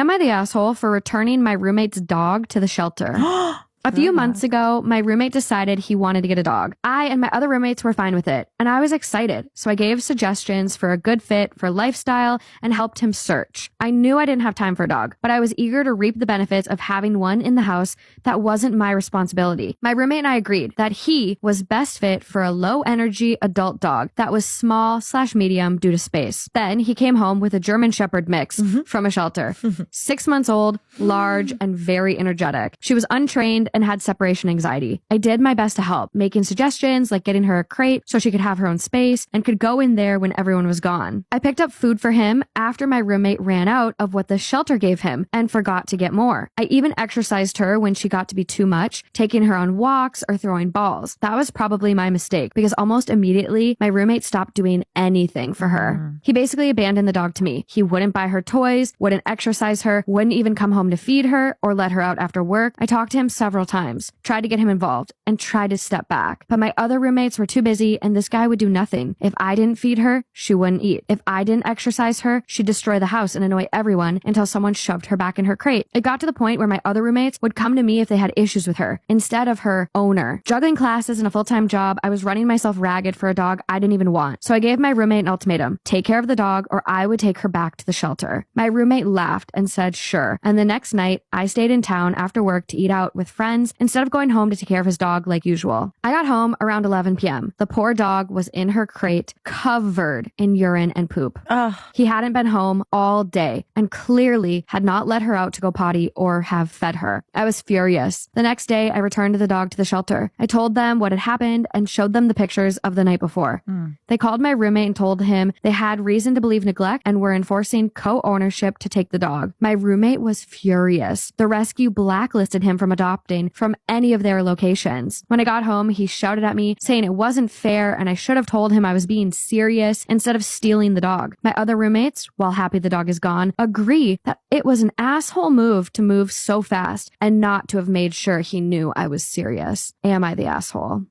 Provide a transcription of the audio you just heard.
Am I the asshole for returning my roommate's dog to the shelter? A few months ago, my roommate decided he wanted to get a dog. I and my other roommates were fine with it, and I was excited. So I gave suggestions for a good fit for lifestyle and helped him search. I knew I didn't have time for a dog, but I was eager to reap the benefits of having one in the house that wasn't my responsibility. My roommate and I agreed that he was best fit for a low-energy adult dog that was small/medium due to space. Then he came home with a German Shepherd mix from a shelter. 6 months old, large, and very energetic. She was untrained and had separation anxiety. I did my best to help, making suggestions like getting her a crate so she could have her own space and could go in there when everyone was gone. I picked up food for him after my roommate ran out of what the shelter gave him and forgot to get more. I even exercised her when she got to be too much, taking her on walks or throwing balls. That was probably my mistake because almost immediately my roommate stopped doing anything for her. He basically abandoned the dog to me. He wouldn't buy her toys, wouldn't exercise her, wouldn't even come home to feed her or let her out after work. I talked to him several times, tried to get him involved, and tried to step back. But my other roommates were too busy, and this guy would do nothing. If I didn't feed her, she wouldn't eat. If I didn't exercise her, she'd destroy the house and annoy everyone until someone shoved her back in her crate. It got to the point where my other roommates would come to me if they had issues with her, instead of her owner. Juggling classes and a full-time job, I was running myself ragged for a dog I didn't even want. So I gave my roommate an ultimatum: take care of the dog or I would take her back to the shelter. My roommate laughed and said sure. And the next night, I stayed in town after work to eat out with friends instead of going home to take care of his dog like usual. I got home around 11 p.m. The poor dog was in her crate, covered in urine and poop. He hadn't been home all day and clearly had not let her out to go potty or have fed her. I was furious. The next day, I returned the dog to the shelter. I told them what had happened and showed them the pictures of the night before. They called my roommate and told him they had reason to believe neglect and were enforcing co-ownership to take the dog. My roommate was furious. The rescue blacklisted him from adopting from any of their locations. When I got home, he shouted at me, saying it wasn't fair and I should have told him I was being serious instead of stealing the dog. My other roommates, while happy the dog is gone, agree that it was an asshole move to move so fast and not to have made sure he knew I was serious. Am I the asshole?